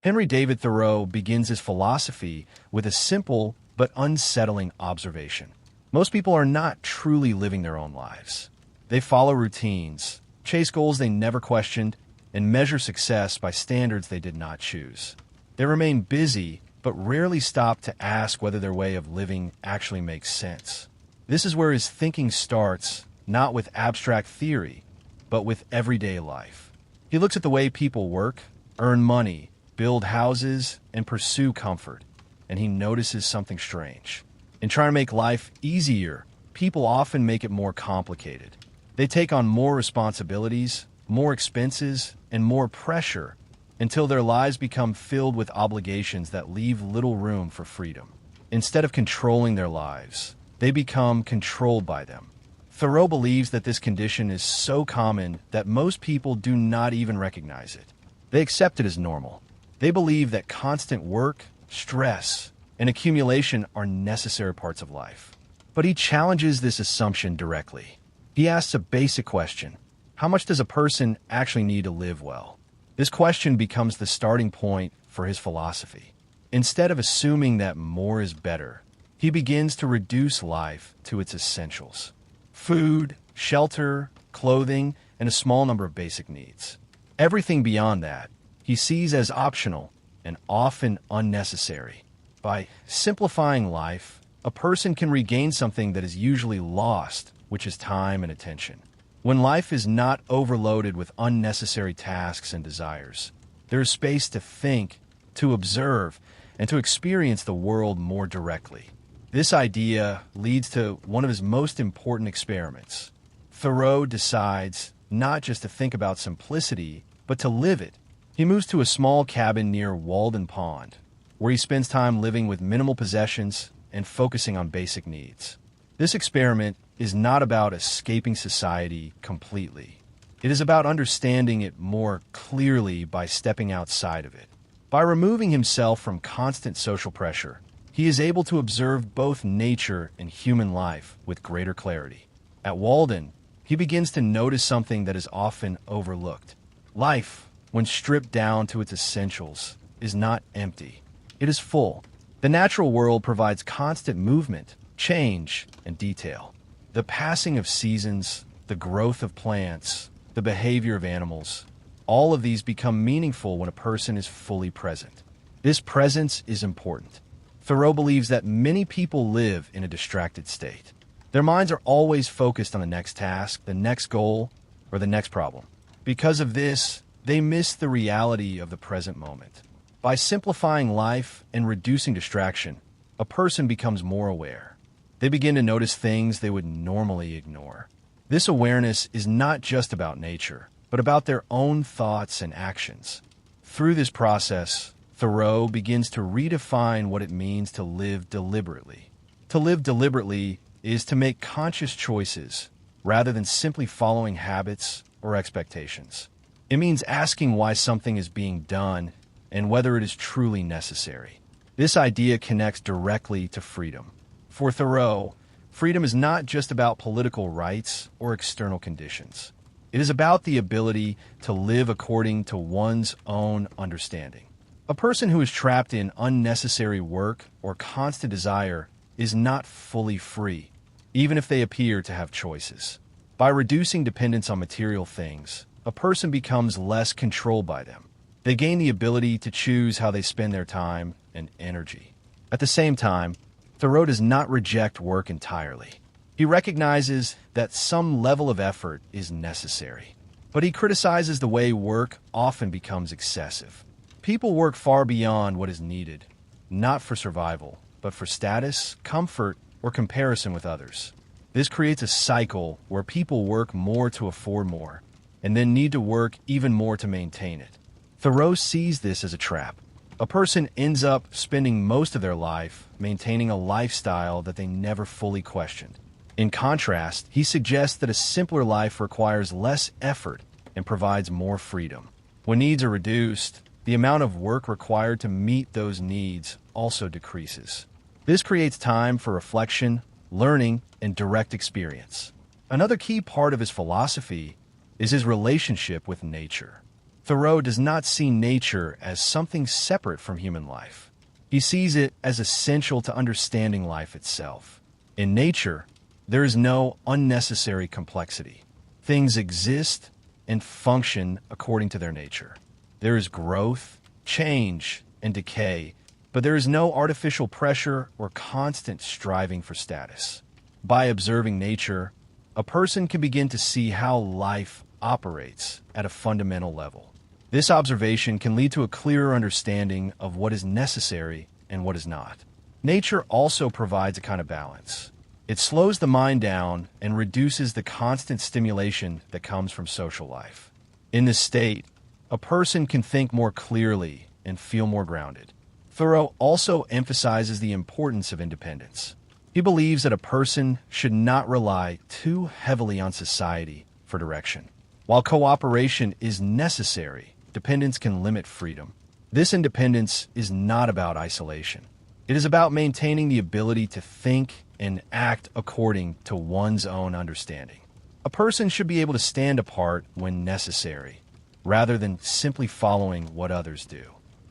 Henry David Thoreau begins his philosophy with a simple but unsettling observation. Most people are not truly living their own lives. They follow routines, chase goals they never questioned, and measure success by standards they did not choose. They remain busy, but rarely stop to ask whether their way of living actually makes sense. This is where his thinking starts, not with abstract theory, but with everyday life. He looks at the way people work, earn money, build houses, and pursue comfort, and he notices something strange. In trying to make life easier, people often make it more complicated. They take on more responsibilities, more expenses, and more pressure until their lives become filled with obligations that leave little room for freedom. Instead of controlling their lives, they become controlled by them. Thoreau believes that this condition is so common that most people do not even recognize it. They accept it as normal. They believe that constant work, stress, and accumulation are necessary parts of life. But he challenges this assumption directly. He asks a basic question: how much does a person actually need to live well? This question becomes the starting point for his philosophy. Instead of assuming that more is better, he begins to reduce life to its essentials: food, shelter, clothing, and a small number of basic needs. Everything beyond that, he sees as optional and often unnecessary. By simplifying life, a person can regain something that is usually lost, which is time and attention. When life is not overloaded with unnecessary tasks and desires, there is space to think, to observe, and to experience the world more directly. This idea leads to one of his most important experiments. Thoreau decides not just to think about simplicity, but to live it. He moves to a small cabin near Walden Pond, where he spends time living with minimal possessions and focusing on basic needs. This experiment is not about escaping society completely. It is about understanding it more clearly by stepping outside of it. By removing himself from constant social pressure, he is able to observe both nature and human life with greater clarity. At Walden, he begins to notice something that is often overlooked. Life, when stripped down to its essentials, is not empty. It is full. The natural world provides constant movement, change, and detail. The passing of seasons, the growth of plants, the behavior of animals, all of these become meaningful when a person is fully present. This presence is important. Thoreau believes that many people live in a distracted state. Their minds are always focused on the next task, the next goal, or the next problem. Because of this, they miss the reality of the present moment. By simplifying life and reducing distraction, a person becomes more aware. They begin to notice things they would normally ignore. This awareness is not just about nature, but about their own thoughts and actions. Through this process, Thoreau begins to redefine what it means to live deliberately. To live deliberately is to make conscious choices rather than simply following habits or expectations. It means asking why something is being done and whether it is truly necessary. This idea connects directly to freedom. For Thoreau, freedom is not just about political rights or external conditions. It is about the ability to live according to one's own understanding. A person who is trapped in unnecessary work or constant desire is not fully free, even if they appear to have choices. By reducing dependence on material things, a person becomes less controlled by them. They gain the ability to choose how they spend their time and energy. At the same time, Thoreau does not reject work entirely. He recognizes that some level of effort is necessary, but he criticizes the way work often becomes excessive. People work far beyond what is needed, not for survival, but for status, comfort, or comparison with others. This creates a cycle where people work more to afford more, and then need to work even more to maintain it. Thoreau sees this as a trap. A person ends up spending most of their life maintaining a lifestyle that they never fully questioned. In contrast, he suggests that a simpler life requires less effort and provides more freedom. When needs are reduced, the amount of work required to meet those needs also decreases. This creates time for reflection, learning, and direct experience. Another key part of his philosophy is his relationship with nature. Thoreau does not see nature as something separate from human life. He sees it as essential to understanding life itself. In nature, there is no unnecessary complexity. Things exist and function according to their nature. There is growth, change, and decay, but there is no artificial pressure or constant striving for status. By observing nature, a person can begin to see how life operates at a fundamental level. This observation can lead to a clearer understanding of what is necessary and what is not. Nature also provides a kind of balance. It slows the mind down and reduces the constant stimulation that comes from social life. In this state, a person can think more clearly and feel more grounded. Thoreau also emphasizes the importance of independence. He believes that a person should not rely too heavily on society for direction. While cooperation is necessary, dependence can limit freedom. This independence is not about isolation. It is about maintaining the ability to think and act according to one's own understanding. A person should be able to stand apart when necessary, rather than simply following what others do.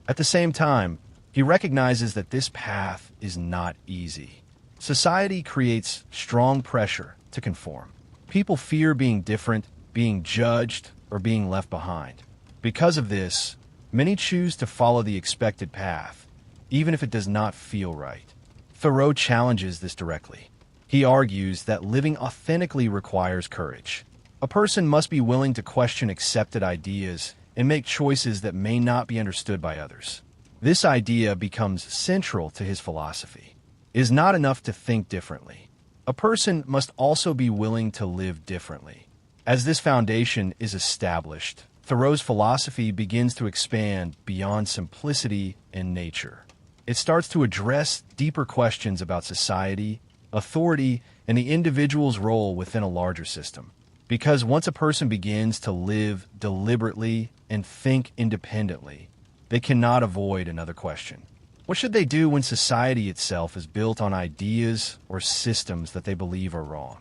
At the same time, he recognizes that this path is not easy. Society creates strong pressure to conform. People fear being different, being judged, or being left behind. Because of this, many choose to follow the expected path, even if it does not feel right. Thoreau challenges this directly. He argues that living authentically requires courage. A person must be willing to question accepted ideas and make choices that may not be understood by others. This idea becomes central to his philosophy. It is not enough to think differently. A person must also be willing to live differently. As this foundation is established, Thoreau's philosophy begins to expand beyond simplicity and nature. It starts to address deeper questions about society, authority, and the individual's role within a larger system. Because once a person begins to live deliberately and think independently, they cannot avoid another question. What should they do when society itself is built on ideas or systems that they believe are wrong?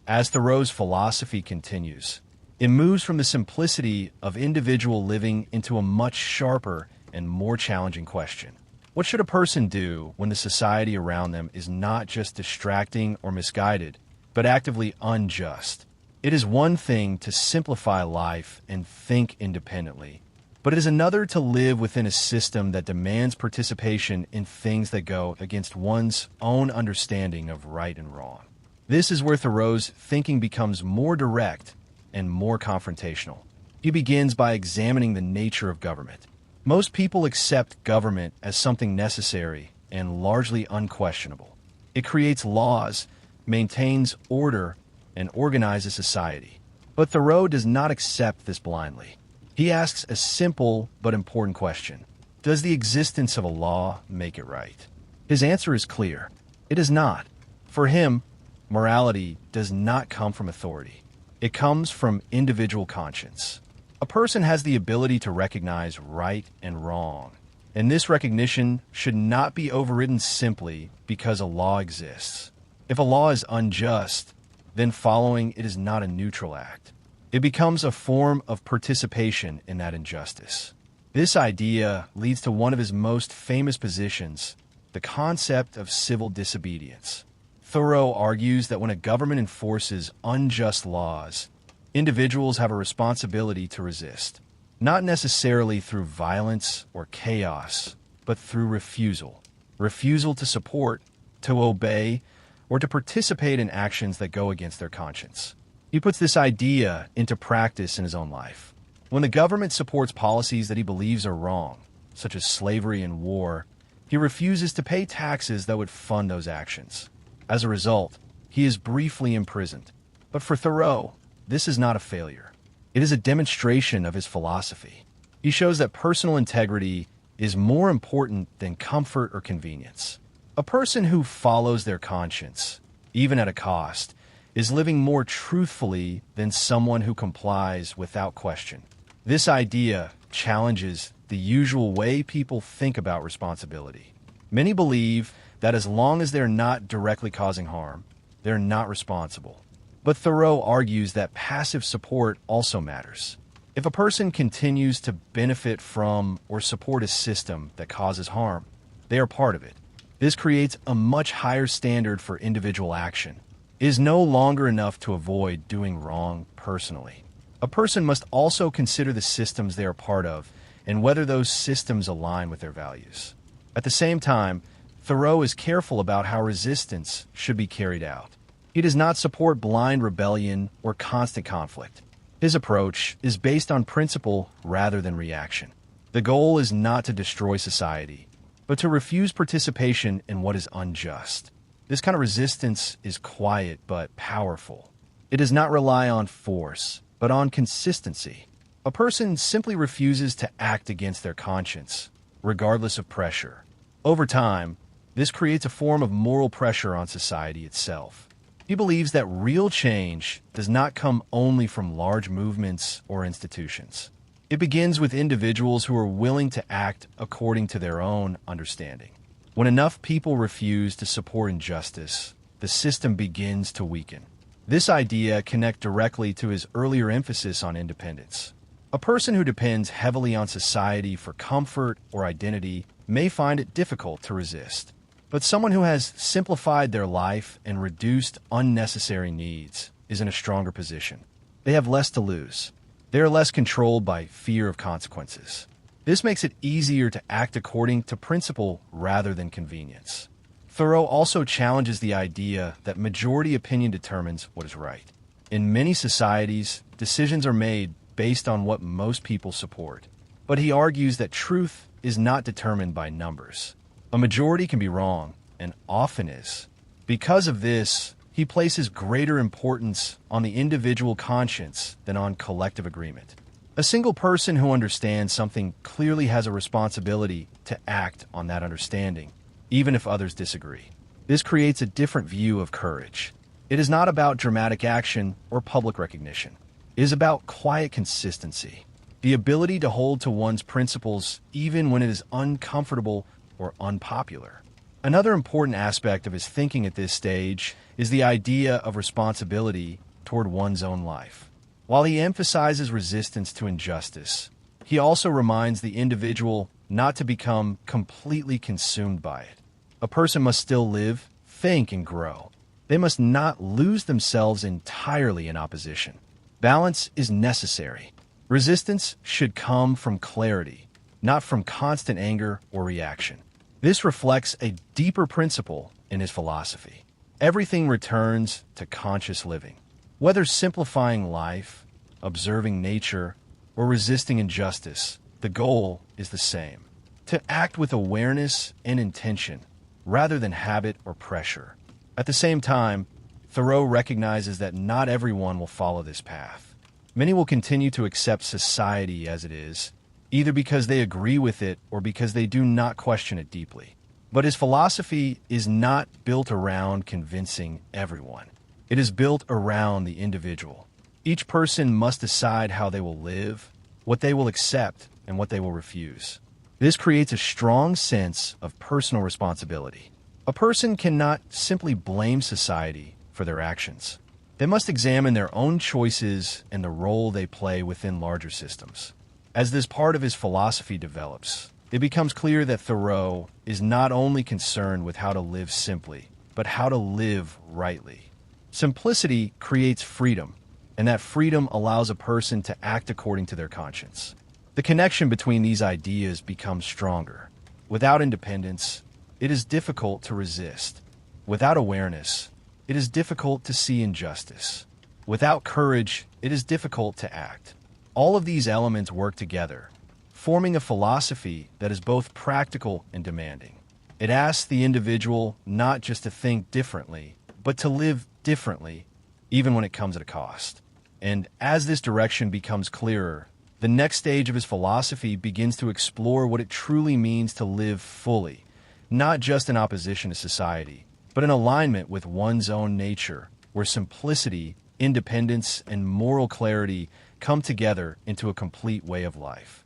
As Thoreau's philosophy continues, it moves from the simplicity of individual living into a much sharper and more challenging question. What should a person do when the society around them is not just distracting or misguided, but actively unjust? It is one thing to simplify life and think independently, but it is another to live within a system that demands participation in things that go against one's own understanding of right and wrong. This is where Thoreau's thinking becomes more direct and more confrontational. He begins by examining the nature of government. Most people accept government as something necessary and largely unquestionable. It creates laws, maintains order, and organizes society. But Thoreau does not accept this blindly. He asks a simple but important question. Does the existence of a law make it right? His answer is clear. It is not. For him, morality does not come from authority. It comes from individual conscience. A person has the ability to recognize right and wrong, and this recognition should not be overridden simply because a law exists. If a law is unjust, then following it is not a neutral act. It becomes a form of participation in that injustice. This idea leads to one of his most famous positions, the concept of civil disobedience. Thoreau argues that when a government enforces unjust laws, individuals have a responsibility to resist, not necessarily through violence or chaos, but through refusal. Refusal to support, to obey, or to participate in actions that go against their conscience. He puts this idea into practice in his own life. When the government supports policies that he believes are wrong, such as slavery and war, he refuses to pay taxes that would fund those actions. As a result, he is briefly imprisoned. But for Thoreau, this is not a failure. It is a demonstration of his philosophy. He shows that personal integrity is more important than comfort or convenience. A person who follows their conscience, even at a cost, is living more truthfully than someone who complies without question. This idea challenges the usual way people think about responsibility. Many believe that as long as they're not directly causing harm, they're not responsible. But Thoreau argues that passive support also matters. If a person continues to benefit from or support a system that causes harm, they are part of it. This creates a much higher standard for individual action. It is no longer enough to avoid doing wrong personally. A person must also consider the systems they are part of and whether those systems align with their values. At the same time, Thoreau is careful about how resistance should be carried out. He does not support blind rebellion or constant conflict. His approach is based on principle rather than reaction. The goal is not to destroy society, but to refuse participation in what is unjust. This kind of resistance is quiet but powerful. It does not rely on force, but on consistency. A person simply refuses to act against their conscience, regardless of pressure. Over time, this creates a form of moral pressure on society itself. He believes that real change does not come only from large movements or institutions. It begins with individuals who are willing to act according to their own understanding. When enough people refuse to support injustice, the system begins to weaken. This idea connects directly to his earlier emphasis on independence. A person who depends heavily on society for comfort or identity may find it difficult to resist. But someone who has simplified their life and reduced unnecessary needs is in a stronger position. They have less to lose. They are less controlled by fear of consequences. This makes it easier to act according to principle rather than convenience. Thoreau also challenges the idea that majority opinion determines what is right. In many societies, decisions are made based on what most people support. But he argues that truth is not determined by numbers. A majority can be wrong, and often is. Because of this, he places greater importance on the individual conscience than on collective agreement. A single person who understands something clearly has a responsibility to act on that understanding, even if others disagree. This creates a different view of courage. It is not about dramatic action or public recognition. It is about quiet consistency, the ability to hold to one's principles even when it is uncomfortable or unpopular. Another important aspect of his thinking at this stage is the idea of responsibility toward one's own life. While he emphasizes resistance to injustice, he also reminds the individual not to become completely consumed by it. A person must still live, think, and grow. They must not lose themselves entirely in opposition. Balance is necessary. Resistance should come from clarity, not from constant anger or reaction. This reflects a deeper principle in his philosophy. Everything returns to conscious living. Whether simplifying life, observing nature, or resisting injustice, the goal is the same: to act with awareness and intention, rather than habit or pressure. At the same time, Thoreau recognizes that not everyone will follow this path. Many will continue to accept society as it is, either because they agree with it or because they do not question it deeply. But his philosophy is not built around convincing everyone. It is built around the individual. Each person must decide how they will live, what they will accept, and what they will refuse. This creates a strong sense of personal responsibility. A person cannot simply blame society for their actions. They must examine their own choices and the role they play within larger systems. As this part of his philosophy develops, it becomes clear that Thoreau is not only concerned with how to live simply, but how to live rightly. Simplicity creates freedom, and that freedom allows a person to act according to their conscience. The connection between these ideas becomes stronger. Without independence, it is difficult to resist. Without awareness, it is difficult to see injustice. Without courage, it is difficult to act. All of these elements work together, forming a philosophy that is both practical and demanding. It asks the individual not just to think differently, but to live differently, even when it comes at a cost. And as this direction becomes clearer, the next stage of his philosophy begins to explore what it truly means to live fully, not just in opposition to society, but in alignment with one's own nature, where simplicity, independence, and moral clarity come together into a complete way of life.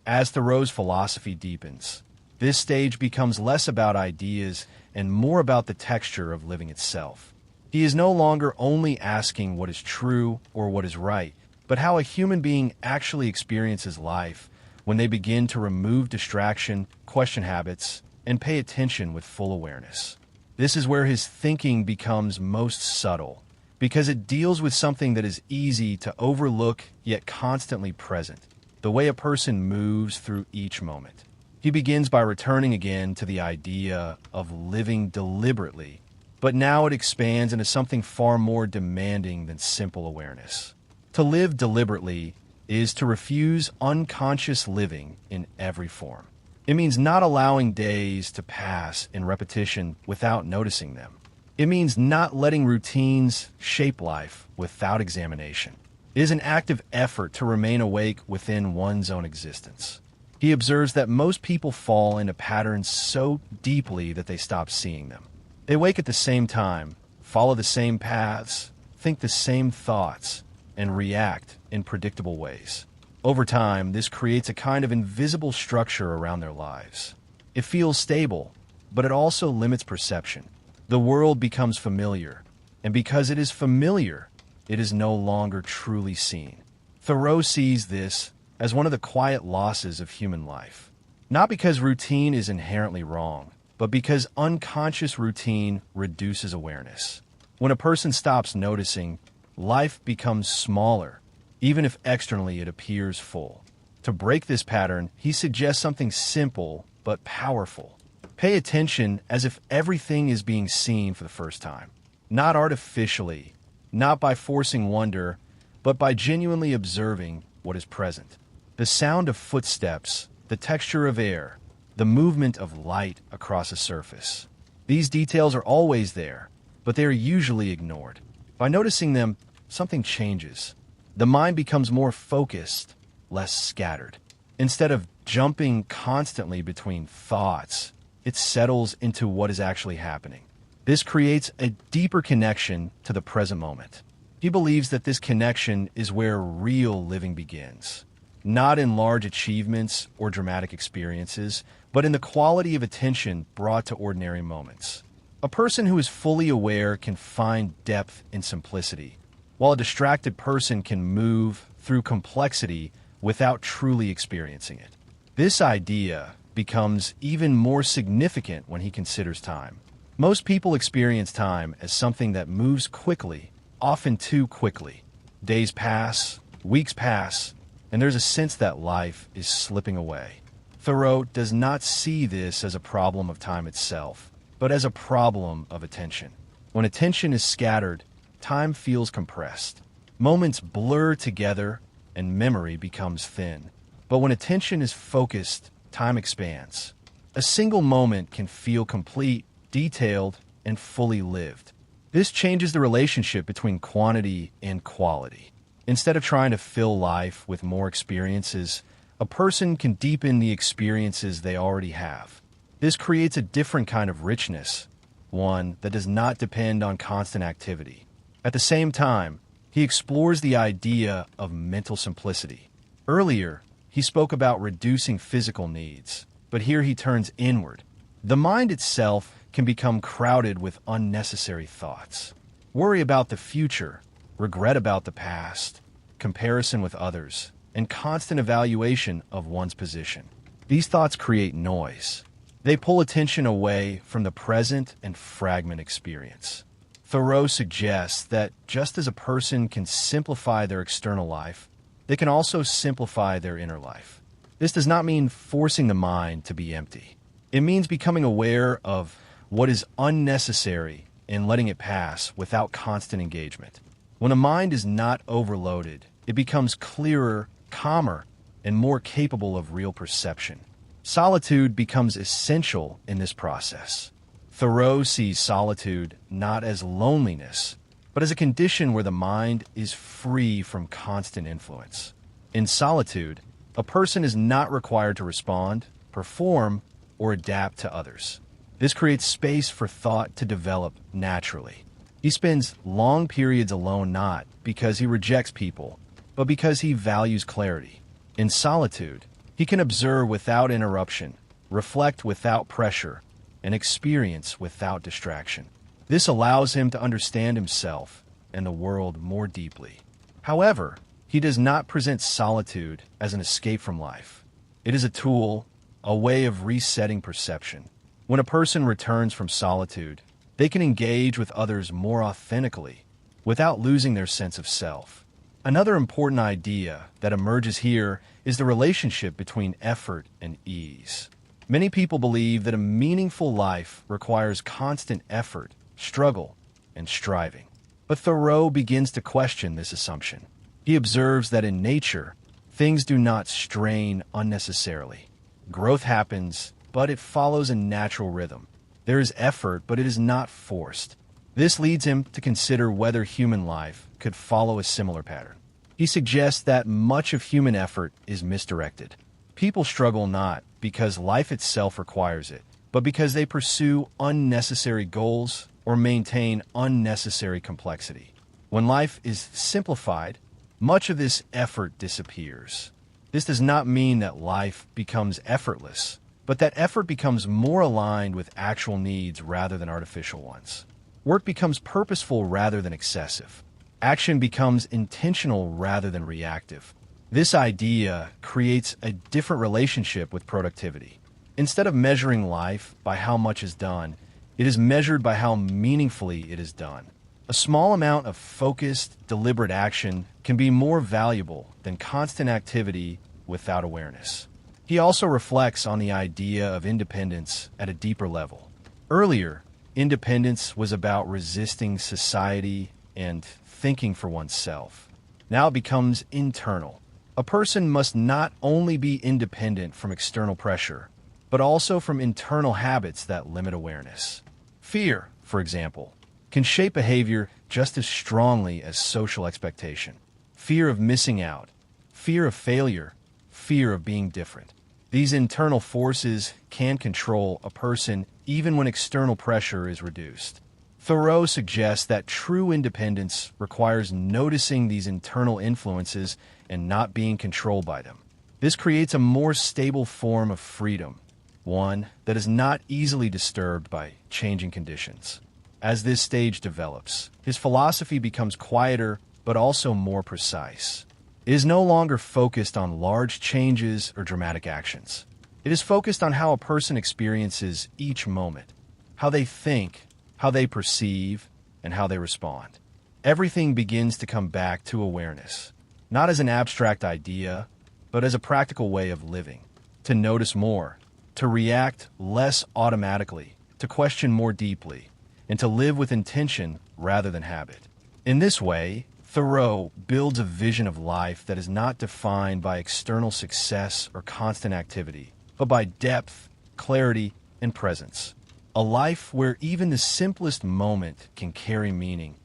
As Thoreau's philosophy deepens, this stage becomes less about ideas and more about the texture of living itself. He is no longer only asking what is true or what is right, but how a human being actually experiences life when they begin to remove distraction, question habits, and pay attention with full awareness. This is where his thinking becomes most subtle, because it deals with something that is easy to overlook yet constantly present, the way a person moves through each moment. He begins by returning again to the idea of living deliberately, but now it expands into something far more demanding than simple awareness. To live deliberately is to refuse unconscious living in every form. It means not allowing days to pass in repetition without noticing them. It means not letting routines shape life without examination. It is an active effort to remain awake within one's own existence. He observes that most people fall into patterns so deeply that they stop seeing them. They wake at the same time, follow the same paths, think the same thoughts, and react in predictable ways. Over time, this creates a kind of invisible structure around their lives. It feels stable, but it also limits perception. The world becomes familiar, and because it is familiar, it is no longer truly seen. Thoreau sees this as one of the quiet losses of human life. Not because routine is inherently wrong, but because unconscious routine reduces awareness. When a person stops noticing, life becomes smaller, even if externally it appears full. To break this pattern, he suggests something simple but powerful. Pay attention as if everything is being seen for the first time. Not artificially, not by forcing wonder, but by genuinely observing what is present. The sound of footsteps, the texture of air, the movement of light across a surface. These details are always there, but they are usually ignored. By noticing them, something changes. The mind becomes more focused, less scattered. Instead of jumping constantly between thoughts, it settles into what is actually happening. This creates a deeper connection to the present moment. He believes that this connection is where real living begins. Not in large achievements or dramatic experiences, but in the quality of attention brought to ordinary moments. A person who is fully aware can find depth in simplicity, while a distracted person can move through complexity without truly experiencing it. This idea becomes even more significant when he considers time. Most people experience time as something that moves quickly, often too quickly. Days pass, weeks pass, and there's a sense that life is slipping away. Thoreau does not see this as a problem of time itself, but as a problem of attention. When attention is scattered, time feels compressed. Moments blur together and memory becomes thin. But when attention is focused, time expands. A single moment can feel complete, detailed, and fully lived. This changes the relationship between quantity and quality. Instead of trying to fill life with more experiences, a person can deepen the experiences they already have. This creates a different kind of richness, one that does not depend on constant activity. At the same time, he explores the idea of mental simplicity. Earlier, he spoke about reducing physical needs, but here he turns inward. The mind itself can become crowded with unnecessary thoughts. Worry about the future, regret about the past, comparison with others, and constant evaluation of one's position. These thoughts create noise. They pull attention away from the present and fragment experience. Thoreau suggests that just as a person can simplify their external life, they can also simplify their inner life. This does not mean forcing the mind to be empty. It means becoming aware of what is unnecessary and letting it pass without constant engagement. When a mind is not overloaded, it becomes clearer, calmer, and more capable of real perception. Solitude becomes essential in this process. Thoreau sees solitude not as loneliness, but as a condition where the mind is free from constant influence. In solitude, a person is not required to respond, perform, or adapt to others. This creates space for thought to develop naturally. He spends long periods alone not because he rejects people, but because he values clarity. In solitude, he can observe without interruption, reflect without pressure, and experience without distraction. This allows him to understand himself and the world more deeply. However, He does not present solitude as an escape from life. It is a tool, a way of resetting perception. When a person returns from solitude, they can engage with others more authentically, without losing their sense of self. Another important idea that emerges here is the relationship between effort and ease. Many people believe that a meaningful life requires constant effort, struggle, and striving. But Thoreau begins to question this assumption. He observes that in nature, things do not strain unnecessarily. Growth happens, but it follows a natural rhythm. There is effort, but it is not forced. This leads him to consider whether human life could follow a similar pattern. He suggests that much of human effort is misdirected. People struggle not because life itself requires it, but because they pursue unnecessary goals or maintain unnecessary complexity. When life is simplified, much of this effort disappears. This does not mean that life becomes effortless, but that effort becomes more aligned with actual needs rather than artificial ones. Work becomes purposeful rather than excessive. Action becomes intentional rather than reactive. This idea creates a different relationship with productivity. Instead of measuring life by how much is done, it is measured by how meaningfully it is done. A small amount of focused, deliberate action can be more valuable than constant activity without awareness. He also reflects on the idea of independence at a deeper level. Earlier, independence was about resisting society and thinking for oneself. Now it becomes internal. A person must not only be independent from external pressure, but also from internal habits that limit awareness. Fear, for example, can shape behavior just as strongly as social expectation. Fear of missing out, fear of failure, fear of being different. These internal forces can control a person even when external pressure is reduced. Thoreau suggests that true independence requires noticing these internal influences and not being controlled by them. This creates a more stable form of freedom, one that is not easily disturbed by changing conditions. As this stage develops, his philosophy becomes quieter but also more precise. It is no longer focused on large changes or dramatic actions. It is focused on how a person experiences each moment, how they think, how they perceive, and how they respond. Everything begins to come back to awareness, not as an abstract idea, but as a practical way of living. To notice more, to react less automatically, to question more deeply, and to live with intention rather than habit. In this way, Thoreau builds a vision of life that is not defined by external success or constant activity, but by depth, clarity, and presence. A life where even the simplest moment can carry meaning,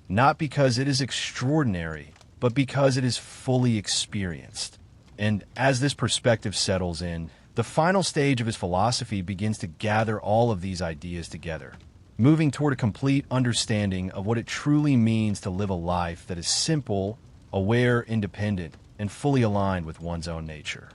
not because it is extraordinary, but because it is fully experienced. And as this perspective settles in, the final stage of his philosophy begins to gather all of these ideas together, moving toward a complete understanding of what it truly means to live a life that is simple, aware, independent, and fully aligned with one's own nature.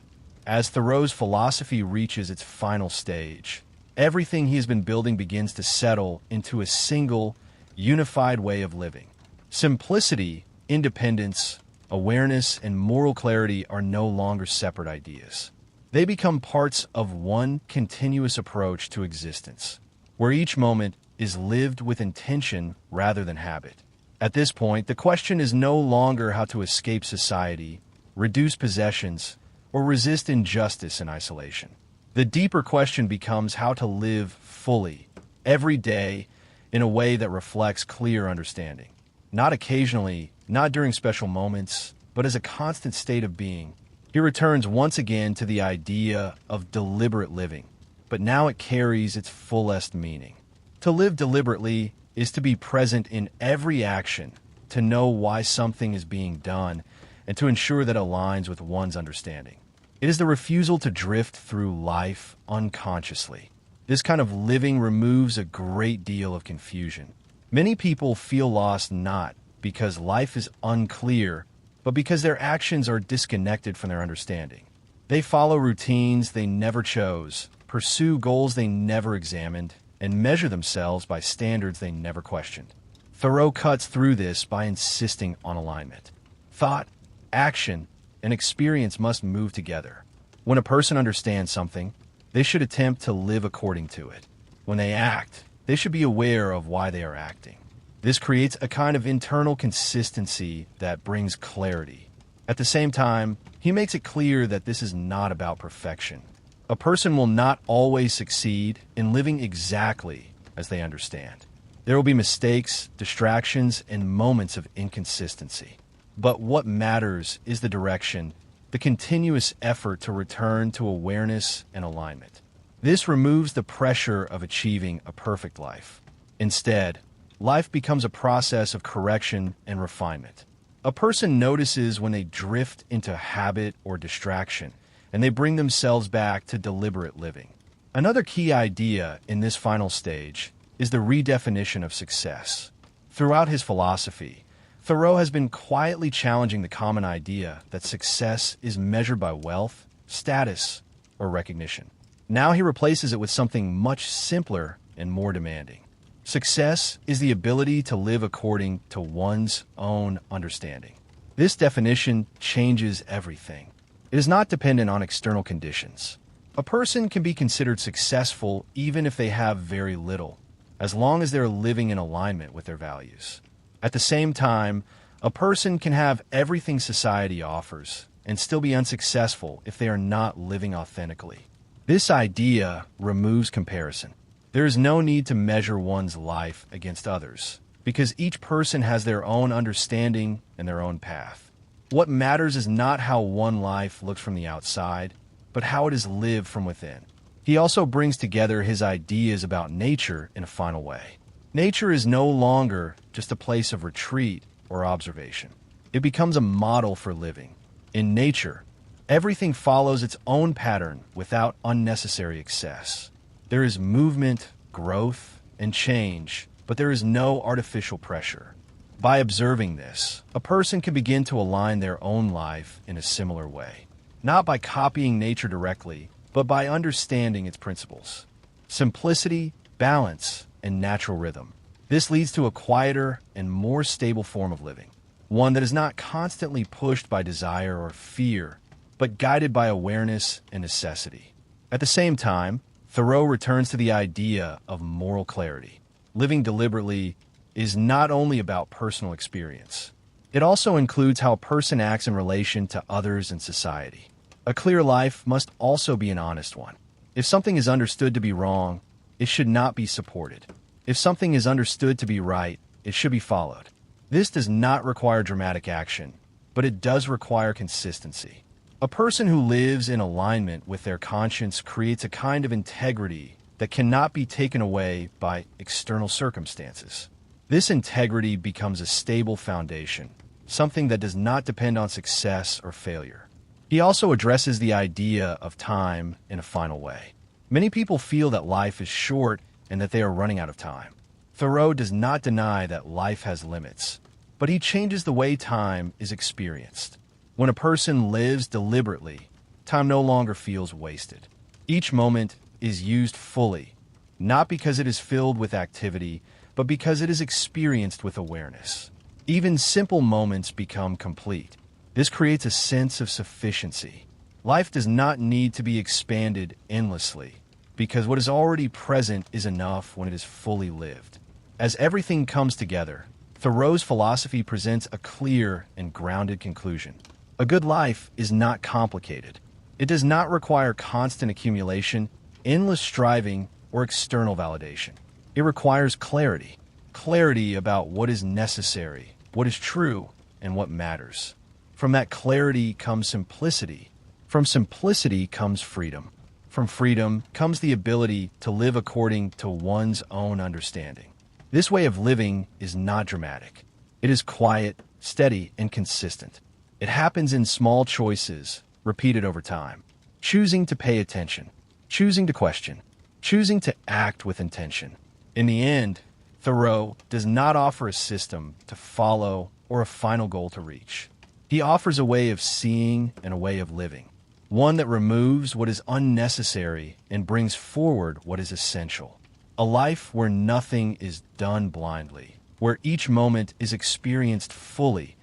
As Thoreau's philosophy reaches its final stage, everything he has been building begins to settle into a single, unified way of living. Simplicity, independence, awareness, and moral clarity are no longer separate ideas. They become parts of one continuous approach to existence, where each moment is lived with intention rather than habit. At this point, the question is no longer how to escape society, reduce possessions, or resist injustice in isolation. The deeper question becomes how to live fully, every day, in a way that reflects clear understanding. Not occasionally, not during special moments, but as a constant state of being. He returns once again to the idea of deliberate living, but now it carries its fullest meaning. To live deliberately is to be present in every action, to know why something is being done, and to ensure that it aligns with one's understanding. It is the refusal to drift through life unconsciously. This kind of living removes a great deal of confusion. Many people feel lost not because life is unclear, but because their actions are disconnected from their understanding. They follow routines they never chose, pursue goals they never examined, and measure themselves by standards they never questioned. Thoreau cuts through this by insisting on alignment. Thought, Action and experience must move together. When a person understands something, they should attempt to live according to it. When they act, they should be aware of why they are acting. This creates a kind of internal consistency that brings clarity. At the same time, he makes it clear that this is not about perfection. A person will not always succeed in living exactly as they understand. There will be mistakes, distractions, and moments of inconsistency. But what matters is the direction, the continuous effort to return to awareness and alignment. This removes the pressure of achieving a perfect life. Instead, life becomes a process of correction and refinement. A person notices when they drift into habit or distraction, and they bring themselves back to deliberate living. Another key idea in this final stage is the redefinition of success. Throughout his philosophy, Thoreau has been quietly challenging the common idea that success is measured by wealth, status, or recognition. Now he replaces it with something much simpler and more demanding. Success is the ability to live according to one's own understanding. This definition changes everything. It is not dependent on external conditions. A person can be considered successful even if they have very little, as long as they're living in alignment with their values. At the same time, a person can have everything society offers and still be unsuccessful if they are not living authentically. This idea removes comparison. There is no need to measure one's life against others, because each person has their own understanding and their own path. What matters is not how one life looks from the outside, but how it is lived from within. He also brings together his ideas about nature in a final way. Nature is no longer just a place of retreat or observation. It becomes a model for living. In nature, everything follows its own pattern without unnecessary excess. There is movement, growth, and change, but there is no artificial pressure. By observing this, a person can begin to align their own life in a similar way, not by copying nature directly, but by understanding its principles. Simplicity, balance, and natural rhythm. This leads to a quieter and more stable form of living, one that is not constantly pushed by desire or fear, but guided by awareness and necessity. At the same time, Thoreau returns to the idea of moral clarity. Living deliberately is not only about personal experience. It also includes how a person acts in relation to others and society. A clear life must also be an honest one. If something is understood to be wrong, it should not be supported. If something is understood to be right, it should be followed. This does not require dramatic action, but it does require consistency. A person who lives in alignment with their conscience creates a kind of integrity that cannot be taken away by external circumstances. This integrity becomes a stable foundation, something that does not depend on success or failure. He also addresses the idea of time in a final way. Many people feel that life is short and that they are running out of time. Thoreau does not deny that life has limits, but he changes the way time is experienced. When a person lives deliberately, time no longer feels wasted. Each moment is used fully, not because it is filled with activity, but because it is experienced with awareness. Even simple moments become complete. This creates a sense of sufficiency. Life does not need to be expanded endlessly, because what is already present is enough when it is fully lived. As everything comes together, Thoreau's philosophy presents a clear and grounded conclusion. A good life is not complicated. It does not require constant accumulation, endless striving, or external validation. It requires clarity. Clarity about what is necessary, what is true, and what matters. From that clarity comes simplicity. From simplicity comes freedom. From freedom comes the ability to live according to one's own understanding. This way of living is not dramatic. It is quiet, steady, and consistent. It happens in small choices, repeated over time. Choosing to pay attention, choosing to question, choosing to act with intention. In the end, Thoreau does not offer a system to follow or a final goal to reach. He offers a way of seeing and a way of living, one that removes what is unnecessary and brings forward what is essential. A life where nothing is done blindly, where each moment is experienced fully,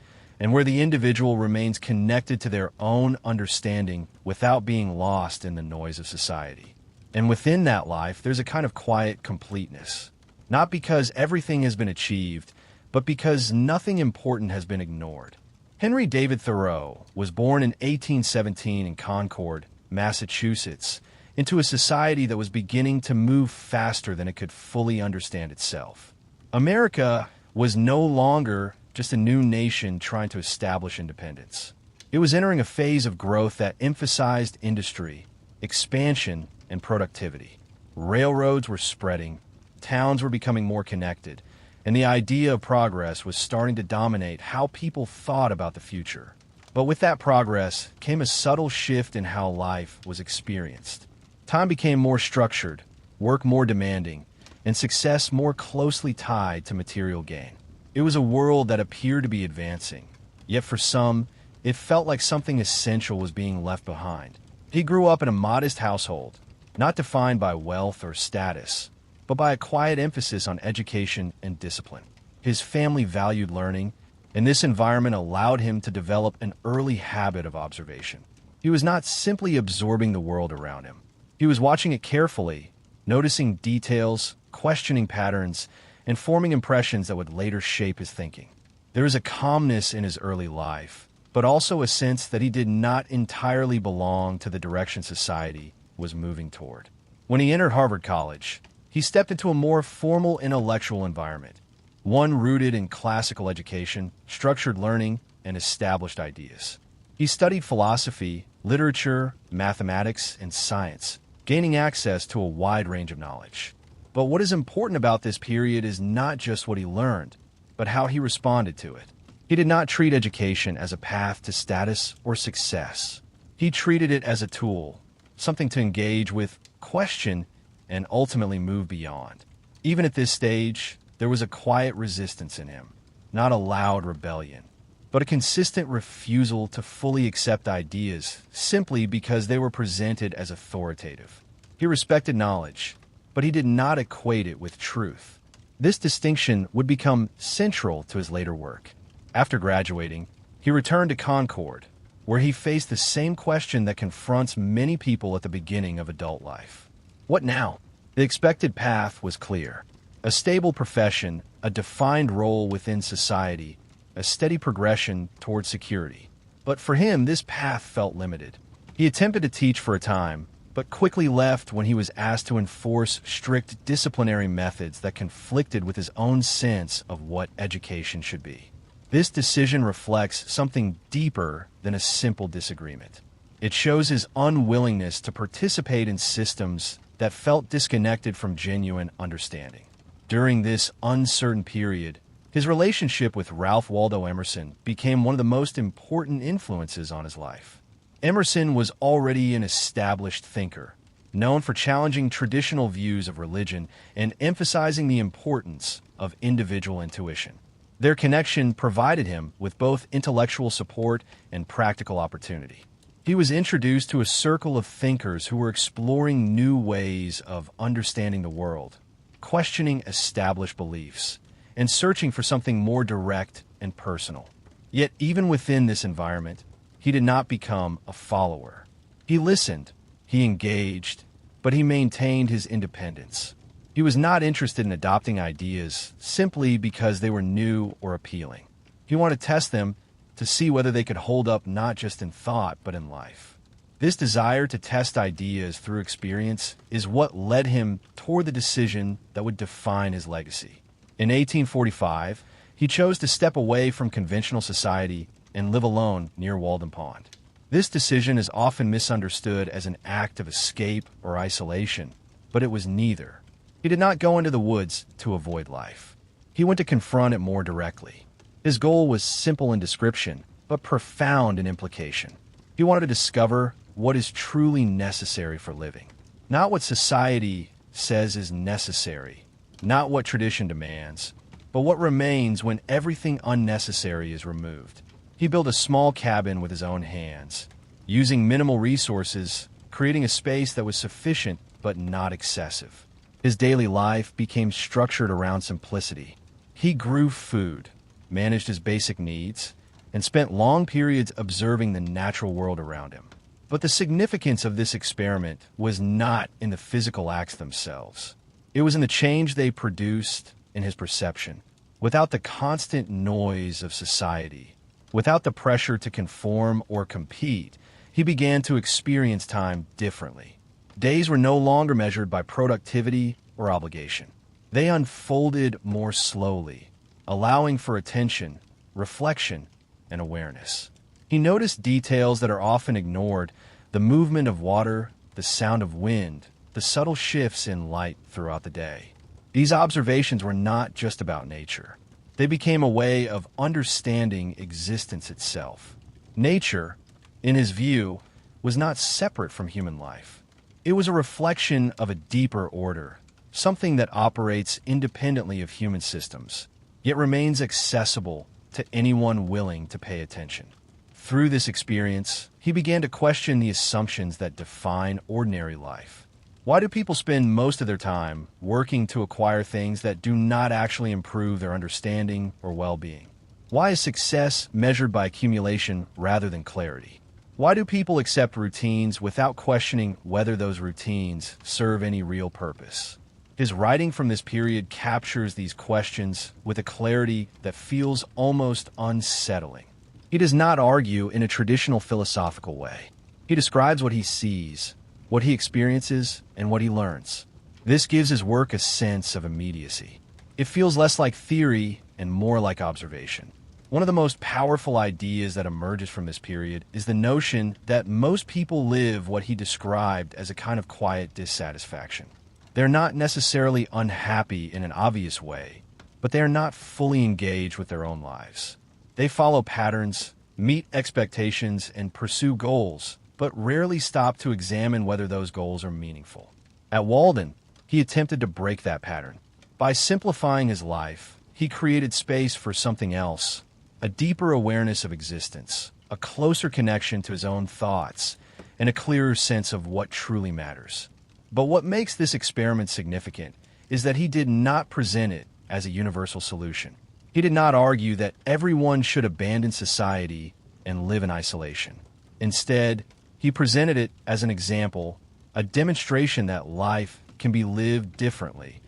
and where the individual remains connected to their own understanding without being lost in the noise of society. And within that life, there's a kind of quiet completeness, not because everything has been achieved, but because nothing important has been ignored. Henry David Thoreau was born in 1817 in Concord, Massachusetts, into a society that was beginning to move faster than it could fully understand itself. America was no longer just a new nation trying to establish independence. It was entering a phase of growth that emphasized industry, expansion, and productivity. Railroads were spreading, towns were becoming more connected, and the idea of progress was starting to dominate how people thought about the future. But with that progress came a subtle shift in how life was experienced. Time became more structured, work more demanding, and success more closely tied to material gain. It was a world that appeared to be advancing, yet for some, it felt like something essential was being left behind. He grew up in a modest household, not defined by wealth or status, but by a quiet emphasis on education and discipline. His family valued learning, and this environment allowed him to develop an early habit of observation. He was not simply absorbing the world around him. He was watching it carefully, noticing details, questioning patterns, and forming impressions that would later shape his thinking. There was a calmness in his early life, but also a sense that he did not entirely belong to the direction society was moving toward. When he entered Harvard College, he stepped into a more formal intellectual environment, one rooted in classical education, structured learning, and established ideas. He studied philosophy, literature, mathematics, and science, gaining access to a wide range of knowledge. But what is important about this period is not just what he learned, but how he responded to it. He did not treat education as a path to status or success. He treated it as a tool, something to engage with, question, and ultimately move beyond. Even at this stage, there was a quiet resistance in him, not a loud rebellion, but a consistent refusal to fully accept ideas simply because they were presented as authoritative. He respected knowledge, but he did not equate it with truth. This distinction would become central to his later work. After graduating, he returned to Concord, where he faced the same question that confronts many people at the beginning of adult life. What now? The expected path was clear. A stable profession, a defined role within society, a steady progression toward security. But for him, this path felt limited. He attempted to teach for a time, but quickly left when he was asked to enforce strict disciplinary methods that conflicted with his own sense of what education should be. This decision reflects something deeper than a simple disagreement. It shows his unwillingness to participate in systems that felt disconnected from genuine understanding. During this uncertain period, his relationship with Ralph Waldo Emerson became one of the most important influences on his life. Emerson was already an established thinker, known for challenging traditional views of religion and emphasizing the importance of individual intuition. Their connection provided him with both intellectual support and practical opportunity. He was introduced to a circle of thinkers who were exploring new ways of understanding the world, questioning established beliefs, and searching for something more direct and personal. Yet even within this environment, he did not become a follower. He listened, he engaged, but he maintained his independence. He was not interested in adopting ideas simply because they were new or appealing. He wanted to test them to see whether they could hold up not just in thought, but in life. This desire to test ideas through experience is what led him toward the decision that would define his legacy. In 1845, he chose to step away from conventional society and live alone near Walden Pond. This decision is often misunderstood as an act of escape or isolation, but it was neither. He did not go into the woods to avoid life. He went to confront it more directly. His goal was simple in description, but profound in implication. He wanted to discover what is truly necessary for living. Not what society says is necessary, not what tradition demands, but what remains when everything unnecessary is removed. He built a small cabin with his own hands, using minimal resources, creating a space that was sufficient but not excessive. His daily life became structured around simplicity. He grew food, managed his basic needs, and spent long periods observing the natural world around him. But the significance of this experiment was not in the physical acts themselves. It was in the change they produced in his perception. Without the constant noise of society, without the pressure to conform or compete, he began to experience time differently. Days were no longer measured by productivity or obligation. They unfolded more slowly, allowing for attention, reflection, and awareness. He noticed details that are often ignored: the movement of water, the sound of wind, the subtle shifts in light throughout the day. These observations were not just about nature. They became a way of understanding existence itself. Nature, in his view, was not separate from human life. It was a reflection of a deeper order, something that operates independently of human systems, yet remains accessible to anyone willing to pay attention. Through this experience, he began to question the assumptions that define ordinary life. Why do people spend most of their time working to acquire things that do not actually improve their understanding or well-being? Why is success measured by accumulation rather than clarity? Why do people accept routines without questioning whether those routines serve any real purpose? His writing from this period captures these questions with a clarity that feels almost unsettling. He does not argue in a traditional philosophical way. He describes what he sees, what he experiences, and what he learns. This gives his work a sense of immediacy. It feels less like theory and more like observation. One of the most powerful ideas that emerges from this period is the notion that most people live what he described as a kind of quiet dissatisfaction. They're not necessarily unhappy in an obvious way, but they are not fully engaged with their own lives. They follow patterns, meet expectations, and pursue goals, but rarely stop to examine whether those goals are meaningful. At Walden, he attempted to break that pattern. By simplifying his life, he created space for something else, a deeper awareness of existence, a closer connection to his own thoughts, and a clearer sense of what truly matters. But what makes this experiment significant is that he did not present it as a universal solution. He did not argue that everyone should abandon society and live in isolation. Instead, he presented it as an example, a demonstration that life can be lived differently,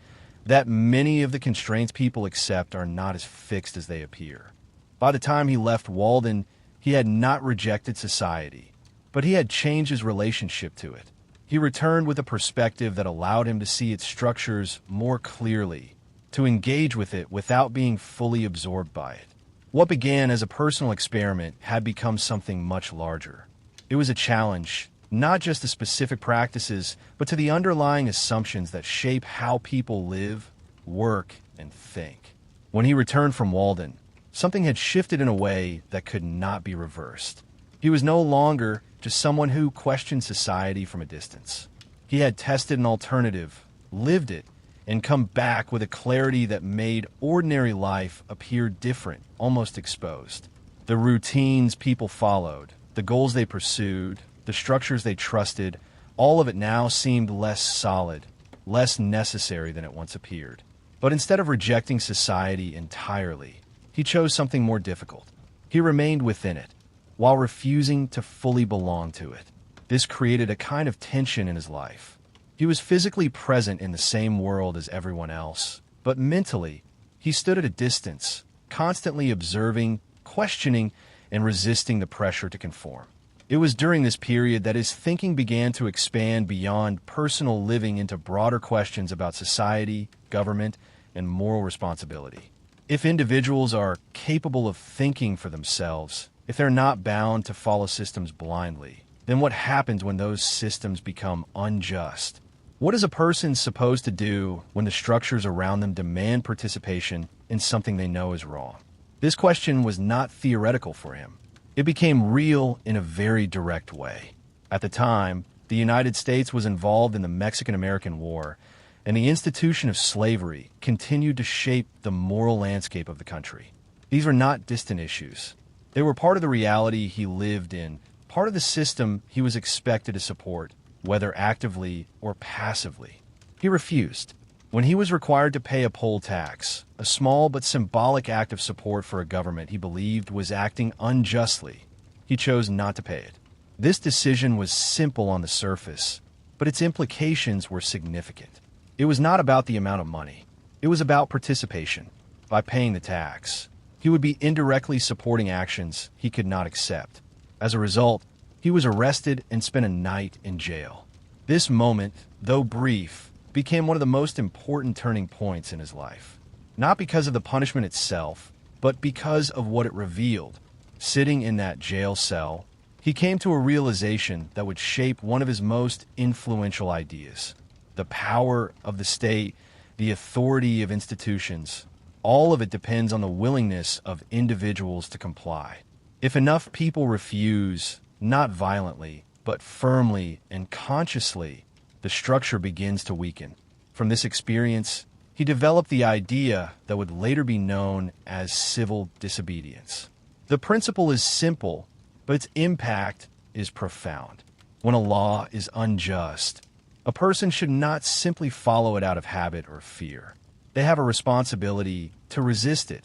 that many of the constraints people accept are not as fixed as they appear. By the time he left Walden, he had not rejected society, but he had changed his relationship to it. He returned with a perspective that allowed him to see its structures more clearly, to engage with it without being fully absorbed by it. What began as a personal experiment had become something much larger. It was a challenge, not just to specific practices, but to the underlying assumptions that shape how people live, work, and think. When he returned from Walden, something had shifted in a way that could not be reversed. He was no longer just someone who questioned society from a distance. He had tested an alternative, lived it, and come back with a clarity that made ordinary life appear different, almost exposed. The routines people followed, the goals they pursued, the structures they trusted, all of it now seemed less solid, less necessary than it once appeared. But instead of rejecting society entirely, he chose something more difficult. He remained within it, while refusing to fully belong to it. This created a kind of tension in his life. He was physically present in the same world as everyone else, but mentally, he stood at a distance, constantly observing, questioning, and resisting the pressure to conform. It was during this period that his thinking began to expand beyond personal living into broader questions about society, government, and moral responsibility. If individuals are capable of thinking for themselves, if they're not bound to follow systems blindly, then what happens when those systems become unjust? What is a person supposed to do when the structures around them demand participation in something they know is wrong? This question was not theoretical for him. It became real in a very direct way. At the time, the United States was involved in the Mexican-American War, and the institution of slavery continued to shape the moral landscape of the country. These were not distant issues. They were part of the reality he lived in, part of the system he was expected to support, whether actively or passively. He refused. When he was required to pay a poll tax, a small but symbolic act of support for a government he believed was acting unjustly, he chose not to pay it. This decision was simple on the surface, but its implications were significant. It was not about the amount of money. It was about participation. By paying the tax, he would be indirectly supporting actions he could not accept. As a result, he was arrested and spent a night in jail. This moment, though brief, became one of the most important turning points in his life. Not because of the punishment itself, but because of what it revealed. Sitting in that jail cell, he came to a realization that would shape one of his most influential ideas. The power of the state, the authority of institutions, all of it depends on the willingness of individuals to comply. If enough people refuse, not violently, but firmly and consciously, the structure begins to weaken. From this experience, he developed the idea that would later be known as civil disobedience. The principle is simple, but its impact is profound. When a law is unjust, a person should not simply follow it out of habit or fear. They have a responsibility to resist it,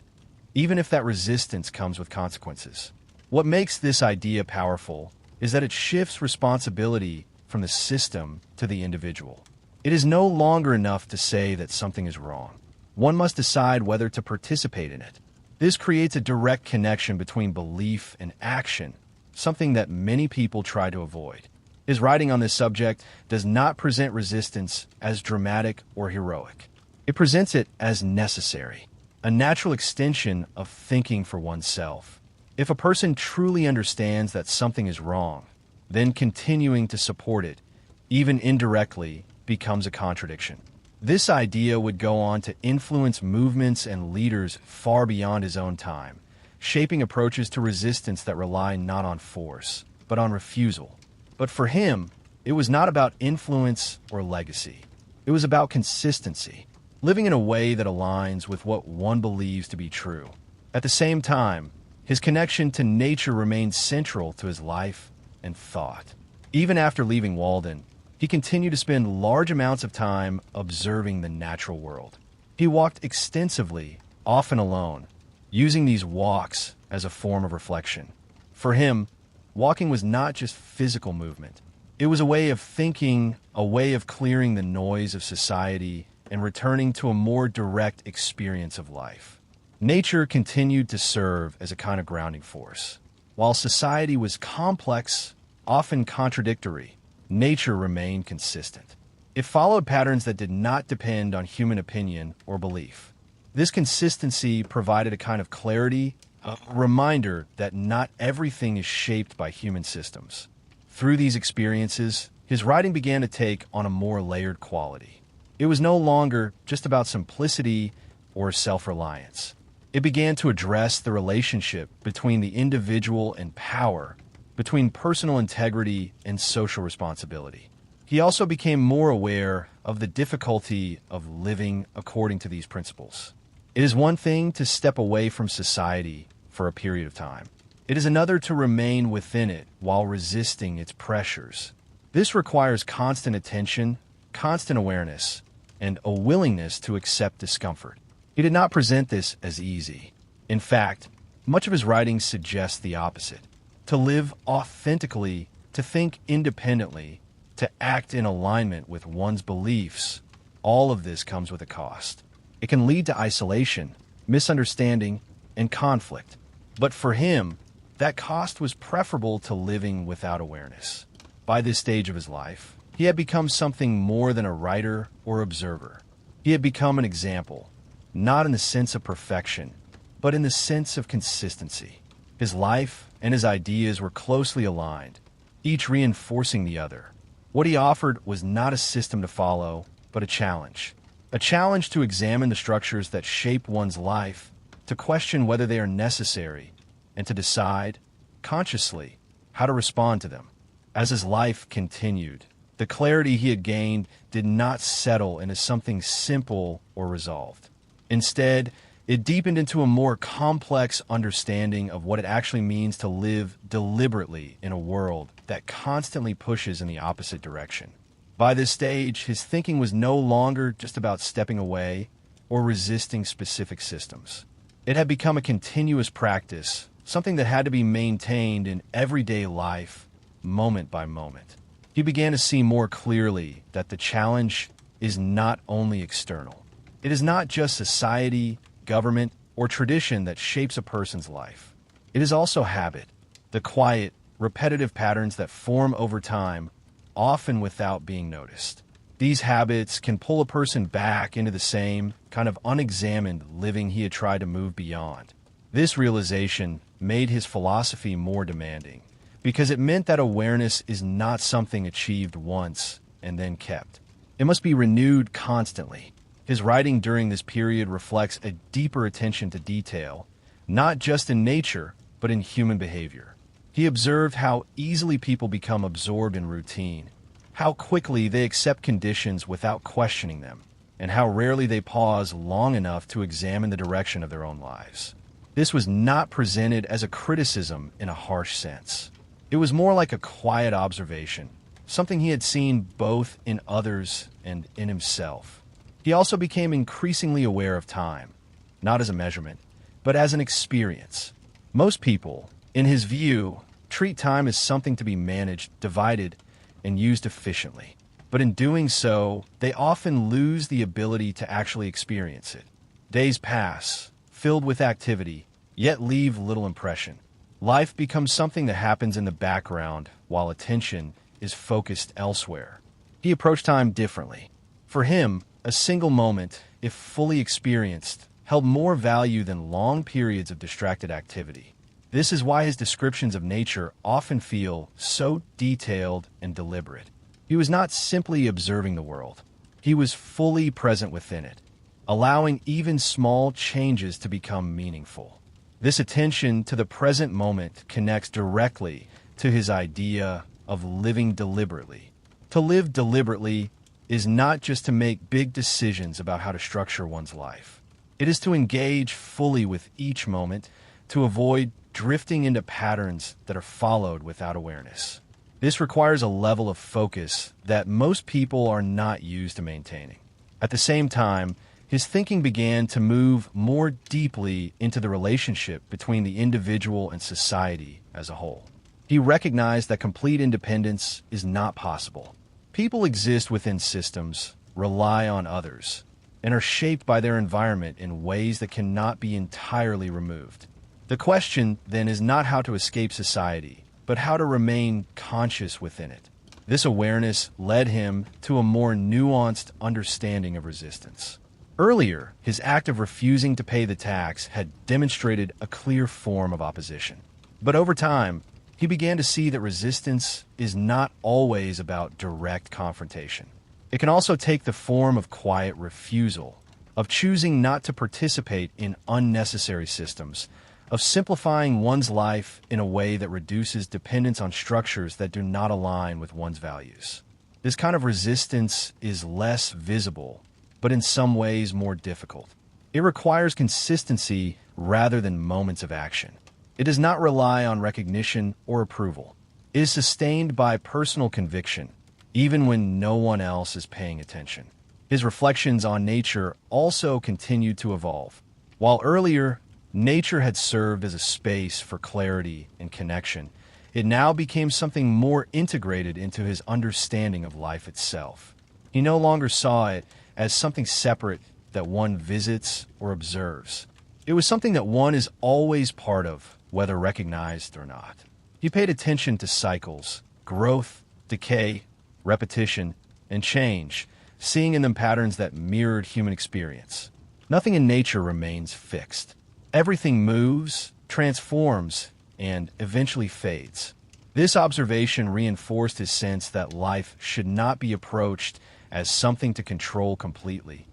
even if that resistance comes with consequences. What makes this idea powerful is that it shifts responsibility from the system to the individual. It is no longer enough to say that something is wrong. One must decide whether to participate in it. This creates a direct connection between belief and action, something that many people try to avoid. His writing on this subject does not present resistance as dramatic or heroic. It presents it as necessary, a natural extension of thinking for oneself. If a person truly understands that something is wrong, then continuing to support it, even indirectly, becomes a contradiction. This idea would go on to influence movements and leaders far beyond his own time, shaping approaches to resistance that rely not on force, but on refusal. But for him, it was not about influence or legacy. It was about consistency, living in a way that aligns with what one believes to be true. At the same time, his connection to nature remained central to his life and thought. Even after leaving Walden, he continued to spend large amounts of time observing the natural world. He walked extensively, often alone, using these walks as a form of reflection. For him, walking was not just physical movement. It was a way of thinking, a way of clearing the noise of society and returning to a more direct experience of life. Nature continued to serve as a kind of grounding force. While society was complex, often contradictory, nature remained consistent. It followed patterns that did not depend on human opinion or belief. This consistency provided a kind of clarity, a reminder that not everything is shaped by human systems. Through these experiences, his writing began to take on a more layered quality. It was no longer just about simplicity or self-reliance. It began to address the relationship between the individual and power, between personal integrity and social responsibility. He also became more aware of the difficulty of living according to these principles. It is one thing to step away from society for a period of time. It is another to remain within it while resisting its pressures. This requires constant attention, constant awareness, and a willingness to accept discomfort. He did not present this as easy. In fact, much of his writing suggests the opposite. To live authentically, to think independently, to act in alignment with one's beliefs, all of this comes with a cost. It can lead to isolation, misunderstanding, and conflict. But for him, that cost was preferable to living without awareness. By this stage of his life, he had become something more than a writer or observer. He had become an example, not in the sense of perfection, but in the sense of consistency. His life and his ideas were closely aligned, each reinforcing the other. What he offered was not a system to follow, but a challenge. A challenge to examine the structures that shape one's life, to question whether they are necessary, and to decide, consciously, how to respond to them. As his life continued, the clarity he had gained did not settle into something simple or resolved. Instead, it deepened into a more complex understanding of what it actually means to live deliberately in a world that constantly pushes in the opposite direction. By this stage, his thinking was no longer just about stepping away or resisting specific systems. It had become a continuous practice, something that had to be maintained in everyday life, moment by moment. He began to see more clearly that the challenge is not only external. It is not just society, government, or tradition that shapes a person's life. It is also habit, the quiet, repetitive patterns that form over time, often without being noticed. These habits can pull a person back into the same kind of unexamined living he had tried to move beyond. This realization made his philosophy more demanding, because it meant that awareness is not something achieved once and then kept. It must be renewed constantly. His writing during this period reflects a deeper attention to detail, not just in nature, but in human behavior. He observed how easily people become absorbed in routine, how quickly they accept conditions without questioning them, and how rarely they pause long enough to examine the direction of their own lives. This was not presented as a criticism in a harsh sense. It was more like a quiet observation, something he had seen both in others and in himself. He also became increasingly aware of time, not as a measurement, but as an experience. Most people, in his view, treat time as something to be managed, divided, and used efficiently. But in doing so, they often lose the ability to actually experience it. Days pass, filled with activity, yet leave little impression. Life becomes something that happens in the background while attention is focused elsewhere. He approached time differently. For him, a single moment, if fully experienced, held more value than long periods of distracted activity. This is why his descriptions of nature often feel so detailed and deliberate. He was not simply observing the world. He was fully present within it, allowing even small changes to become meaningful. This attention to the present moment connects directly to his idea of living deliberately. To live deliberately is not just to make big decisions about how to structure one's life. It is to engage fully with each moment, to avoid drifting into patterns that are followed without awareness. This requires a level of focus that most people are not used to maintaining. At the same time, his thinking began to move more deeply into the relationship between the individual and society as a whole. He recognized that complete independence is not possible. People exist within systems, rely on others, and are shaped by their environment in ways that cannot be entirely removed. The question, then, is not how to escape society, but how to remain conscious within it. This awareness led him to a more nuanced understanding of resistance. Earlier, his act of refusing to pay the tax had demonstrated a clear form of opposition. But over time, he began to see that resistance is not always about direct confrontation. It can also take the form of quiet refusal, of choosing not to participate in unnecessary systems, of simplifying one's life in a way that reduces dependence on structures that do not align with one's values. This kind of resistance is less visible, but in some ways more difficult. It requires consistency rather than moments of action. It does not rely on recognition or approval. It is sustained by personal conviction, even when no one else is paying attention. His reflections on nature also continued to evolve. While earlier, nature had served as a space for clarity and connection, it now became something more integrated into his understanding of life itself. He no longer saw it as something separate that one visits or observes. It was something that one is always part of, whether recognized or not. He paid attention to cycles, growth, decay, repetition, and change, seeing in them patterns that mirrored human experience. Nothing in nature remains fixed. Everything moves, transforms, and eventually fades. This observation reinforced his sense that life should not be approached as something to control completely,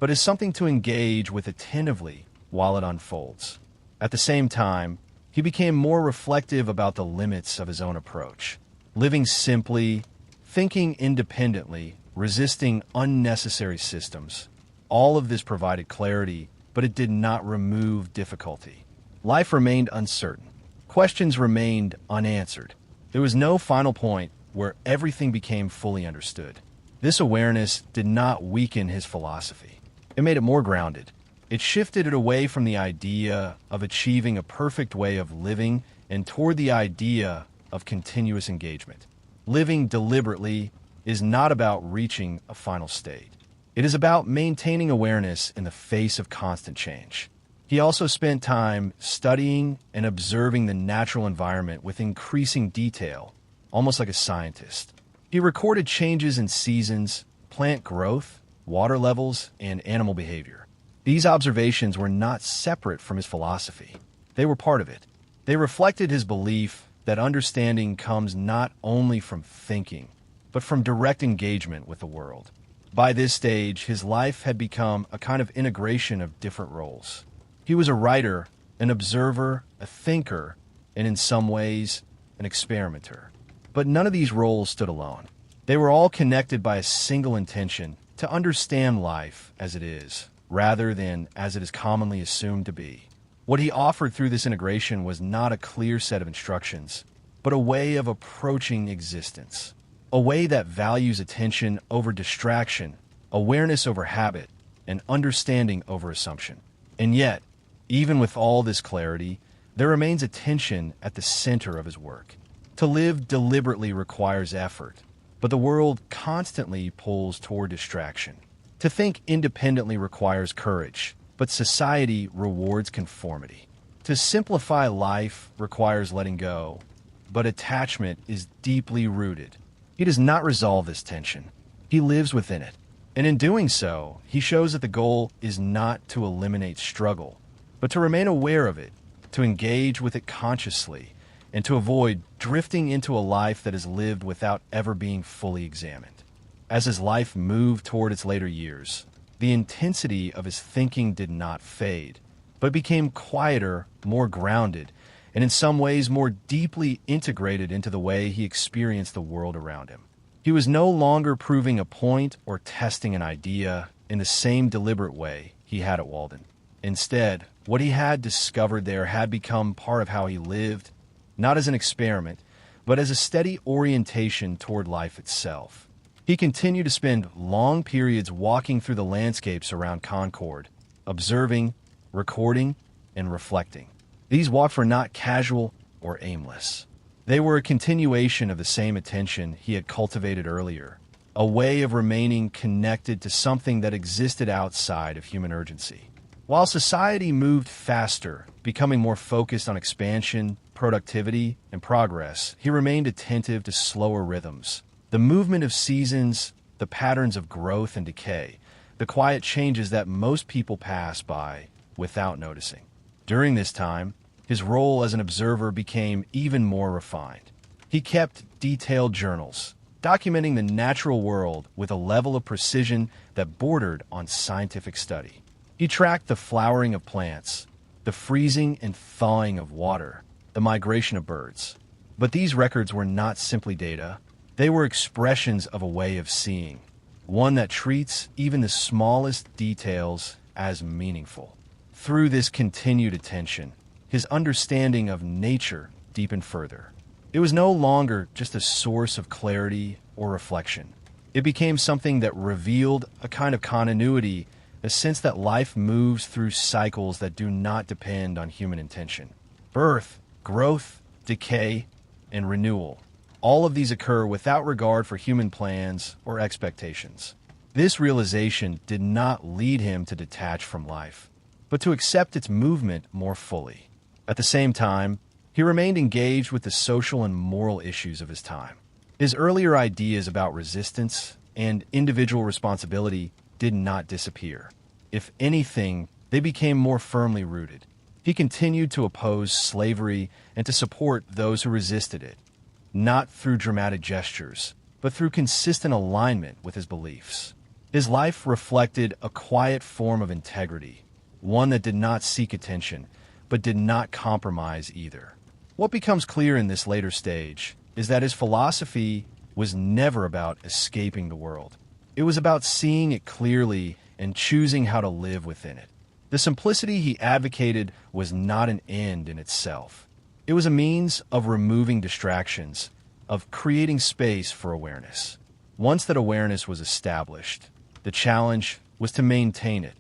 but as something to engage with attentively while it unfolds. At the same time, he became more reflective about the limits of his own approach. Living simply, thinking independently, resisting unnecessary systems. All of this provided clarity, but it did not remove difficulty. Life remained uncertain. Questions remained unanswered. There was no final point where everything became fully understood. This awareness did not weaken his philosophy. It made it more grounded. It shifted it away from the idea of achieving a perfect way of living and toward the idea of continuous engagement. Living deliberately is not about reaching a final state. It is about maintaining awareness in the face of constant change. He also spent time studying and observing the natural environment with increasing detail, almost like a scientist. He recorded changes in seasons, plant growth, water levels, and animal behavior. These observations were not separate from his philosophy. They were part of it. They reflected his belief that understanding comes not only from thinking, but from direct engagement with the world. By this stage, his life had become a kind of integration of different roles. He was a writer, an observer, a thinker, and in some ways, an experimenter. But none of these roles stood alone. They were all connected by a single intention to understand life as it is, rather than as it is commonly assumed to be. What he offered through this integration was not a clear set of instructions, but a way of approaching existence. A way that values attention over distraction, awareness over habit, and understanding over assumption. And yet, even with all this clarity, there remains a tension at the center of his work. To live deliberately requires effort, but the world constantly pulls toward distraction. To think independently requires courage, but society rewards conformity. To simplify life requires letting go, but attachment is deeply rooted. He does not resolve this tension. He lives within it. And in doing so, he shows that the goal is not to eliminate struggle, but to remain aware of it, to engage with it consciously, and to avoid drifting into a life that is lived without ever being fully examined. As his life moved toward its later years, the intensity of his thinking did not fade, but became quieter, more grounded, and in some ways more deeply integrated into the way he experienced the world around him. He was no longer proving a point or testing an idea in the same deliberate way he had at Walden. Instead, what he had discovered there had become part of how he lived, not as an experiment, but as a steady orientation toward life itself. He continued to spend long periods walking through the landscapes around Concord, observing, recording, and reflecting. These walks were not casual or aimless. They were a continuation of the same attention he had cultivated earlier, a way of remaining connected to something that existed outside of human urgency. While society moved faster, becoming more focused on expansion, productivity, and progress, he remained attentive to slower rhythms. The movement of seasons, the patterns of growth and decay, the quiet changes that most people pass by without noticing. During this time, his role as an observer became even more refined. He kept detailed journals, documenting the natural world with a level of precision that bordered on scientific study. He tracked the flowering of plants, the freezing and thawing of water, the migration of birds. But these records were not simply data. They were expressions of a way of seeing, one that treats even the smallest details as meaningful. Through this continued attention, his understanding of nature deepened further. It was no longer just a source of clarity or reflection. It became something that revealed a kind of continuity, a sense that life moves through cycles that do not depend on human intention. Birth, growth, decay, and renewal. All of these occur without regard for human plans or expectations. This realization did not lead him to detach from life, but to accept its movement more fully. At the same time, he remained engaged with the social and moral issues of his time. His earlier ideas about resistance and individual responsibility did not disappear. If anything, they became more firmly rooted. He continued to oppose slavery and to support those who resisted it, not through dramatic gestures, but through consistent alignment with his beliefs. His life reflected a quiet form of integrity, one that did not seek attention, but did not compromise either. What becomes clear in this later stage is that his philosophy was never about escaping the world. It was about seeing it clearly and choosing how to live within it. The simplicity he advocated was not an end in itself. It was a means of removing distractions, of creating space for awareness. Once that awareness was established, the challenge was to maintain it,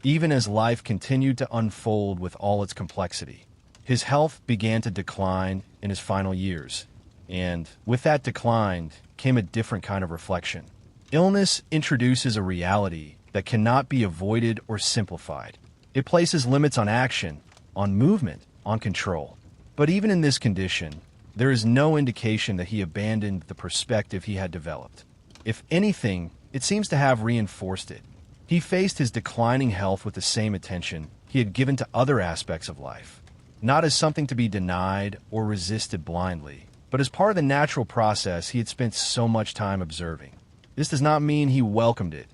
even as life continued to unfold with all its complexity. His health began to decline in his final years, and with that decline came a different kind of reflection. Illness introduces a reality that cannot be avoided or simplified. It places limits on action, on movement, on control. But even in this condition, there is no indication that he abandoned the perspective he had developed. If anything, it seems to have reinforced it. He faced his declining health with the same attention he had given to other aspects of life, not as something to be denied or resisted blindly, but as part of the natural process he had spent so much time observing. This does not mean he welcomed it,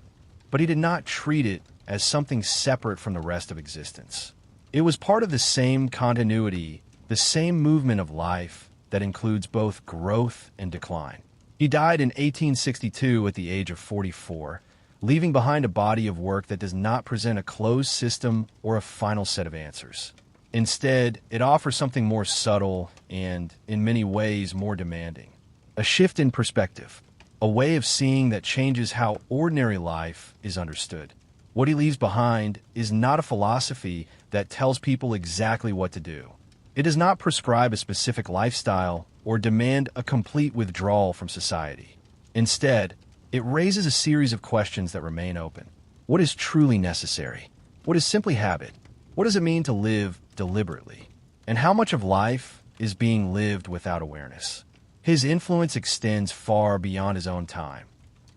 but he did not treat it as something separate from the rest of existence. It was part of the same continuity, the same movement of life that includes both growth and decline. He died in 1862 at the age of 44, leaving behind a body of work that does not present a closed system or a final set of answers. Instead, it offers something more subtle and, in many ways, more demanding. A shift in perspective, a way of seeing that changes how ordinary life is understood. What he leaves behind is not a philosophy that tells people exactly what to do. It does not prescribe a specific lifestyle or demand a complete withdrawal from society. Instead, it raises a series of questions that remain open. What is truly necessary? What is simply habit? What does it mean to live deliberately? And how much of life is being lived without awareness? His influence extends far beyond his own time,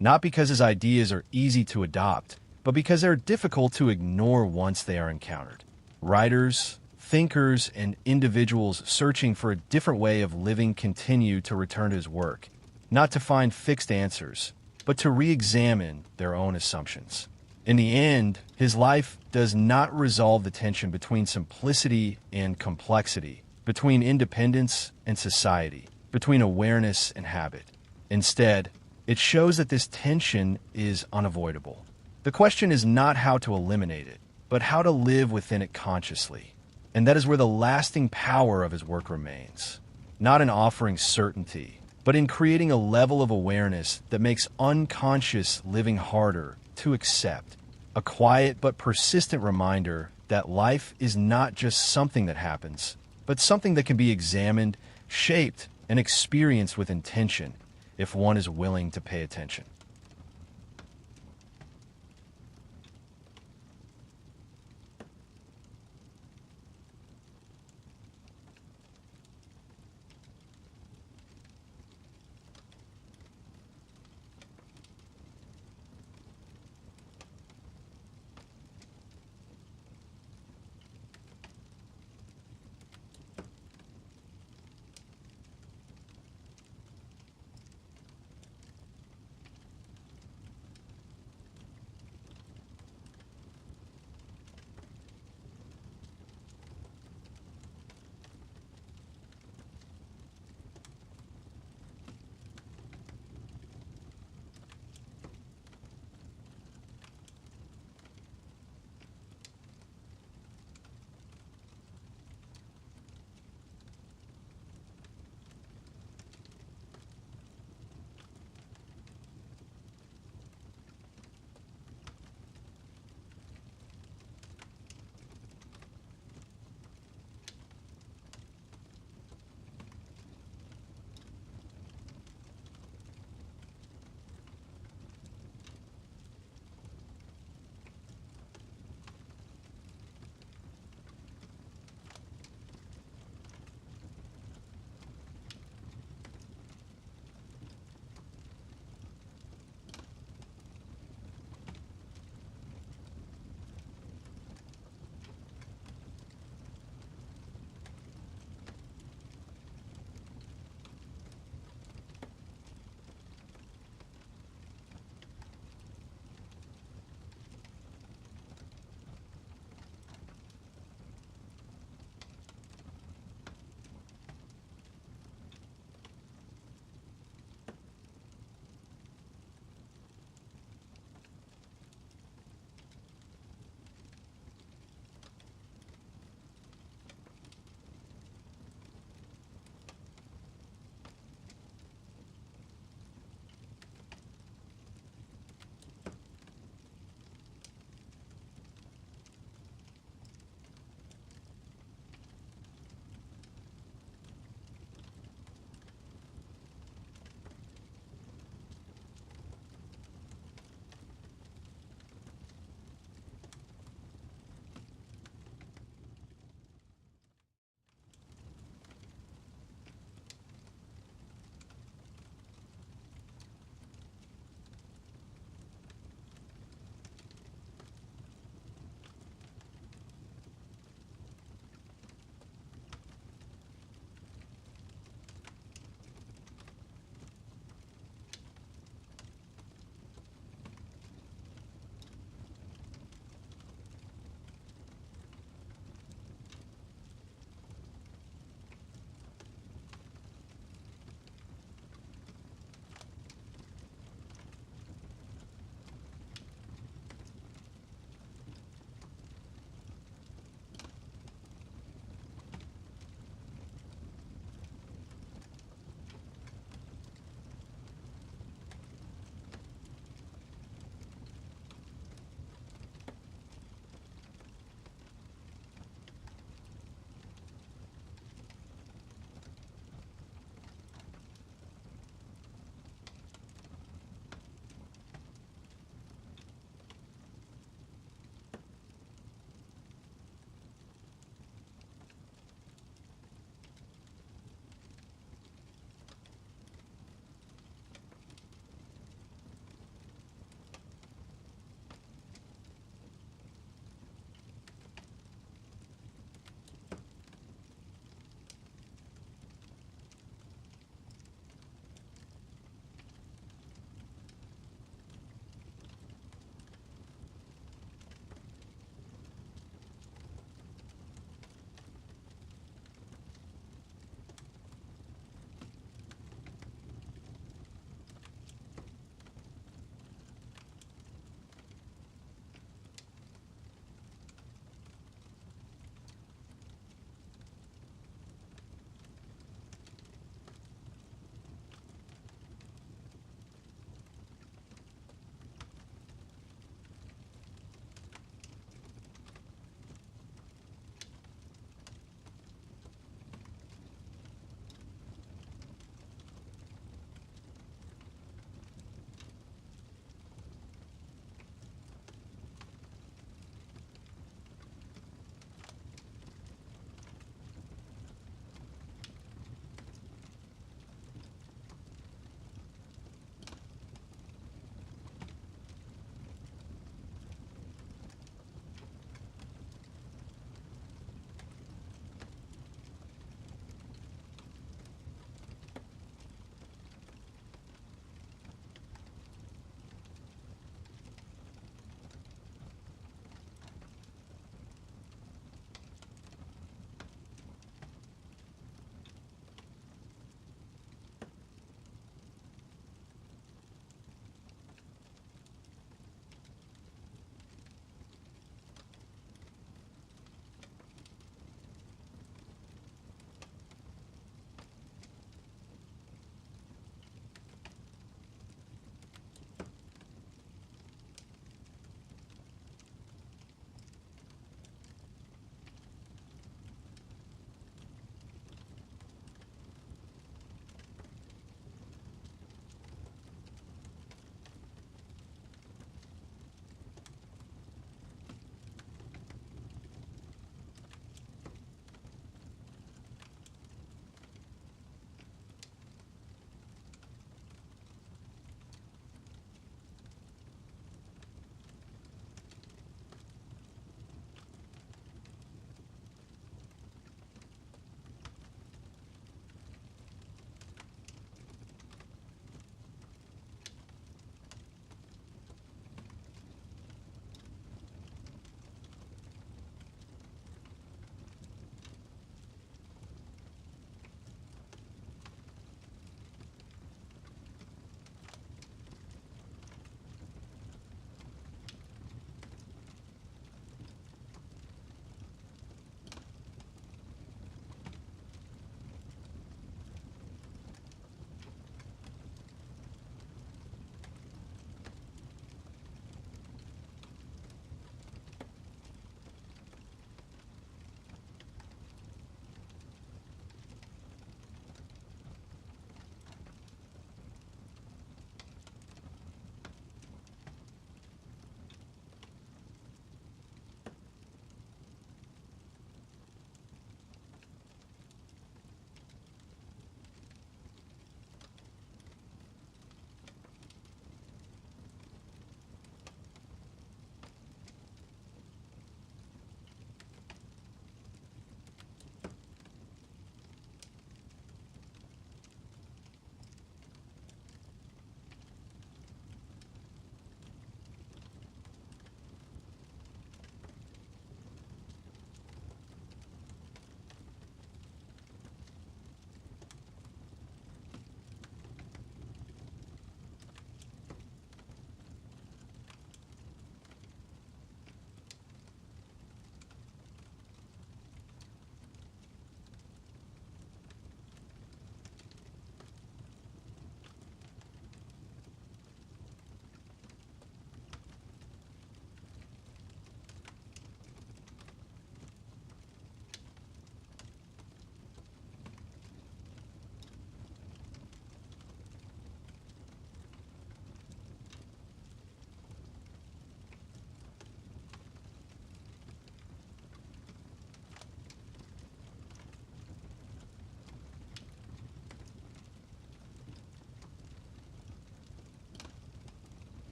not because his ideas are easy to adopt, but because they're difficult to ignore once they are encountered. Writers, thinkers, and individuals searching for a different way of living continue to return to his work, not to find fixed answers, but to re-examine their own assumptions. In the end, his life does not resolve the tension between simplicity and complexity, between independence and society, between awareness and habit. Instead, it shows that this tension is unavoidable. The question is not how to eliminate it, but how to live within it consciously. And that is where the lasting power of his work remains, not in offering certainty, but in creating a level of awareness that makes unconscious living harder to accept, a quiet but persistent reminder that life is not just something that happens, but something that can be examined, shaped, and experienced with intention if one is willing to pay attention.